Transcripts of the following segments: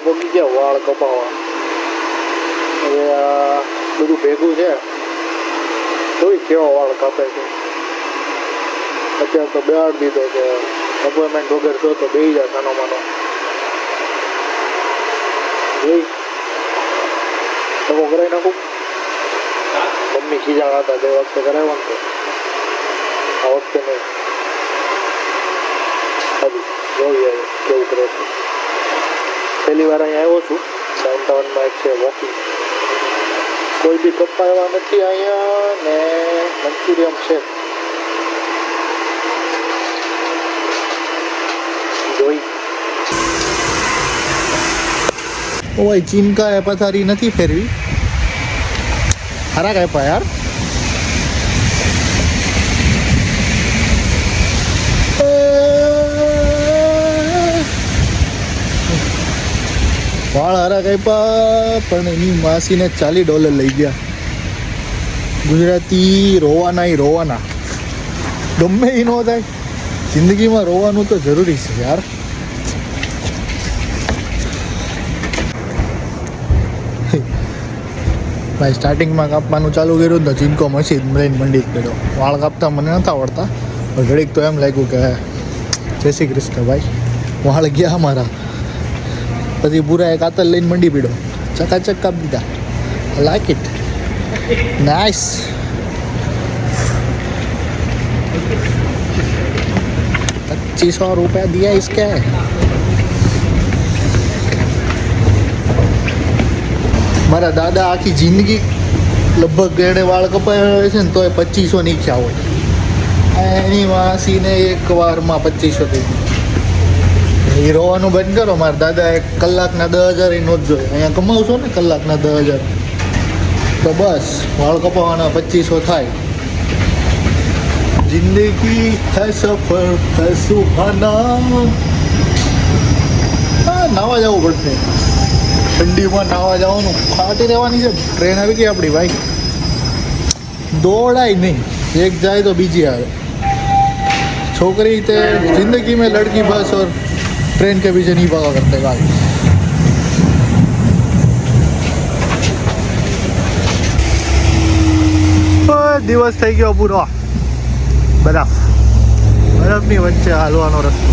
પગી ગયા વાળ કપાવવા. હવે આ બધું ભેગું છે જોઈ કેવા વાળ કાપે છે. અત્યારે તો બેહાડ દીધો કે અપોઇન્ટમેન્ટ વગર જો તો બેસી જાય નાનો માનો. જોઈ તમે કરાવી નાખું. મમ્મી ખીજાણા હતા બે વખતે કરાવ્યા ને આ વખતે નહીં. જોઈએ કેવું કરે છે. પહેલી વાર અહીંયા આવ્યો છું. ડાઉનટાઉનમાં એક છે વોકિંગ. કોઈ બી કપાવા નથી અહીંયા ને મંચુરિયમ છે. જોઈ ઓય ચીમકા એ પથારી નથી ફેરવી. હારા કાપ્યા યાર. વાળ હારા કાપ્યા પણ એની માસીને $40 લઈ ગયા. ગુજરાતી રોવાના ગમે એ ન થાય. જિંદગીમાં રોવાનું તો જરૂરી છે યાર. ભાઈ સ્ટાર્ટિંગમાં કાપવાનું ચાલુ કર્યું તો ચીનકો મશીન લઈને મંડી જ પડ્યો. વાળ કાપતા મને નહોતા આવડતા. ઘડીક તો એમ લાગ્યું કે જય શ્રી કૃષ્ણ ભાઈ વાળ ગયા મારા. પછી પૂરા એક કાતર લઈને મંડી પડ્યો. ચકાચક કાપી દીધા. Like it nice. ₹2500 दिया इसके. મારા દાદા આખી જિંદગી લગભગ એણે વાળ કપાયા છે ને તો એ 2500 નહીં ખ્યા હોય. એની માસીને એક વારમાં 2500 થઈ ગયું. એ રોવાનું બંધ કરો. મારા દાદા એક કલાકના 10,000 નો જ જોઈએ. અહીંયા કમાવશો ને કલાકના 10,000 તો બસ વાળ કપાવવાના 2500 થાય. જિંદગી હૈ સફર હૈ સુહાના. નાવા જવું પડશે. ઠંડીમાં નાવા જવાનું. ફાટી રહેવાની છે. ટ્રેન આવી ગઈ આપણી ભાઈ. દોડાય નહીં. એક જાય તો બીજી આવે. छोकरी ते जिंदगी में लड़की बस और ट्रेन के पीछे नहीं भागा करते गाड़ी. દિવસ થઈ ગયો પૂરો. બરફની વચ્ચે હાલવાનો રસ્તો.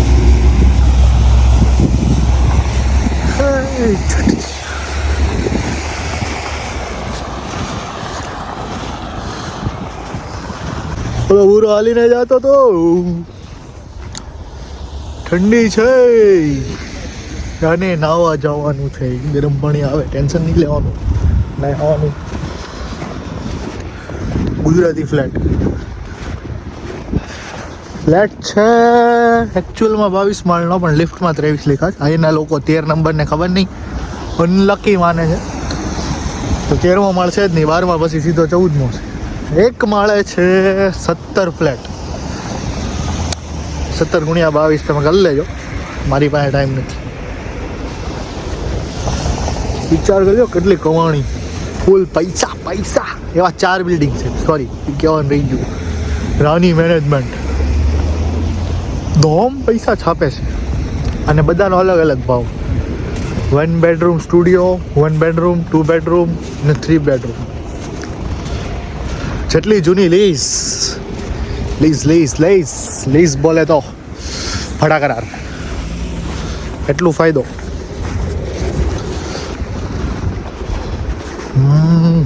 પૂરો હાલીને જતો તો. ઠંડી છે અને નાવા જવાનું છે. ગરમ પાણી આવે. ટેન્શન નહીં લેવાનું. નાવાનું. ગુજરાતી ફ્લેટ છે એકચ્યુઅલમાં 22 માળનો પણ લિફ્ટમાં 23 લખ્યા છે. અહીંના લોકો 13 નંબરને ખબર નહીં અનલકી માને છે તો 13મો માળ છે જ નહીં. 12મા પછી સીધો 14મો છે. એક માળે છે 17 ફ્લેટ. 17 × 22 તમે કરી લેજો. મારી પાસે ટાઈમ નથી. વિચાર કરજો કેટલી કમાણી. ફૂલ પૈસા એવા 4 બિલ્ડિંગ છે. સોરી કહેવાનું રહી ગયું. રાની મેનેજમેન્ટ દોમ પૈસા છાપે છે અને બધાનો અલગ અલગ ભાવ. 1 બેડરૂમ સ્ટુડિયો, 1 બેડરૂમ, 2 બેડરૂમ ને 3 બેડરૂમ. જેટલી જૂની લીઝ બોલે તો ભાડા કરાર. એટલું ફાયદો.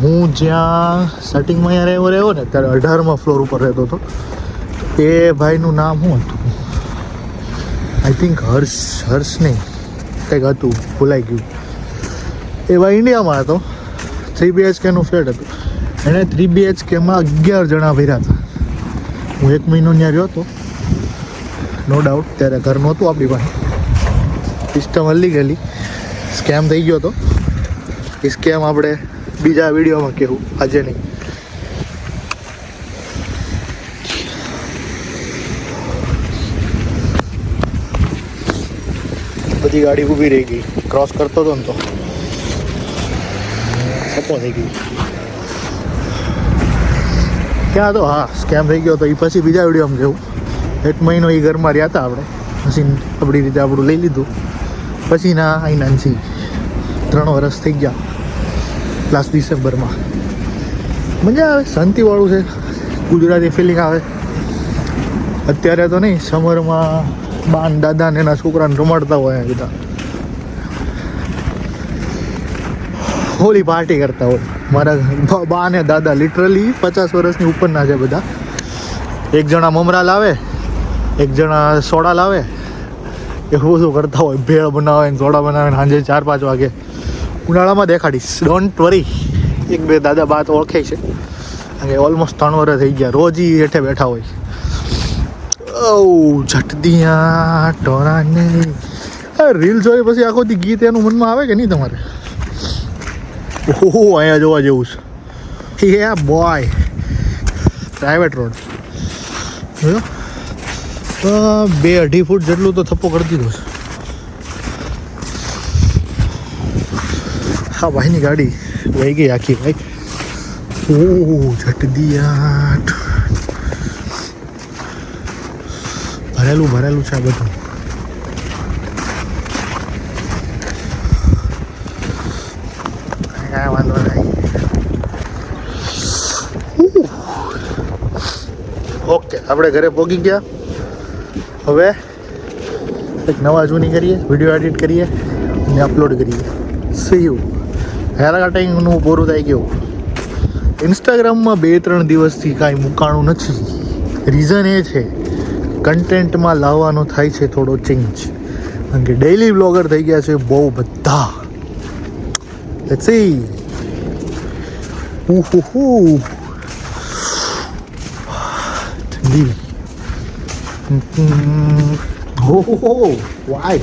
હું જ્યાં સ્ટાર્ટિંગમાં અહીંયા રહ્યો ને ત્યારે 18મા ફ્લોર ઉપર રહેતો હતો. એ ભાઈનું નામ શું હતું? આઈ થિંક હર્ષ નહીં કંઈક હતું, ભૂલાઈ ગયું. એ ભાઈ ઇન્ડિયામાં હતો. 3 BHKનું ફ્લેટ હતું. એણે 3 BHKમાં 11 જણા ભર્યા હતા. હું 1 મહિનો ત્યાં રહ્યો હતો. નો ડાઉટ ત્યારે ઘર નહોતું આપણી પાસે. સિસ્ટમ હલી ગયેલી. સ્કેમ થઈ ગયો હતો. એ સ્કેમ આપણે બીજા વિડીયોમાં કહેવું, આજે નહીં. બધી ગાડી ઊભી રહી ગઈ. ક્રોસ કરતો હતો ને તો સપો થઈ ગઈ. ક્યાં હતો? હા, સ્કેમ થઈ ગયો હતો. એ પછી બીજા વિડીયોમાં જેવું 1 મહિનો એ ઘરમાં રહ્યા હતા આપણે. મશીન આપણી રીતે આપણું લઈ લીધું. પછી ના અહીં નાનસી 3 વર્ષ થઈ ગયા લાસ્ટ ડિસેમ્બરમાં. મજા આવે, શાંતિવાળું છે, ગુજરાતી ફિલિંગ આવે. અત્યારે તો નહીં, સમરમાં બાન દાદા ને એના છોકરાને રમાડતા હોય બધા, હોલી પાર્ટી કરતા હોય. મારા બા ને દાદા લિટરલી 50 વર્ષની ઉપરના છે બધા. એક જણા મમરા લાવે, એક જણા સોડા લાવે, એવું બધું કરતા હોય. ભેળ બનાવે ને સોડા બનાવે ને સાંજે 4-5 વાગે. ઉનાળામાં દેખાડીશ, ડોન્ટ વરી. 1-2 દાદા બા તો ઓળખે છે, કારણ કે ઓલમોસ્ટ 3 વર્ષ થઈ ગયા, રોજ ઈ હેઠે બેઠા હોય. ઓ ઝટદિયા ટોરાને રીલ જોઈ પછી આખો દી ગીત એનું મનમાં આવે કે નહીં તમારે? ઓહો, અહીંયા જોવા જેવું છે. હે બોય, પ્રાઇવેટ રોડ 2-2.5 ફૂટ જેટલું તો થપ્પો કરી દીધો છે. હા, ભાઈની ગાડી વહી ગઈ આખી ભાઈ. ઓહ ઝટદિયા, ભરેલું છે આ બધું. કાંઈ વાંધો નહીં. ઓકે, આપણે ઘરે પહોંચી ગયા. હવે એક નવા જૂની કરીએ, વિડીયો એડિટ કરીએ અને અપલોડ કરીએ. C you. હેરાટિંગનું પૂરું થઈ ગયું. ઇન્સ્ટાગ્રામમાં 2-3 દિવસથી કાંઈ મૂકાણું નથી. રીઝન એ છે, કન્ટેન્ટમાં લાવવાનો થાય છે થોડો ચેન્જ, કારણ કે ડેઈલી બ્લોગર થઈ ગયા છે બહુ બધા. Let's see. ઠંડી. વાય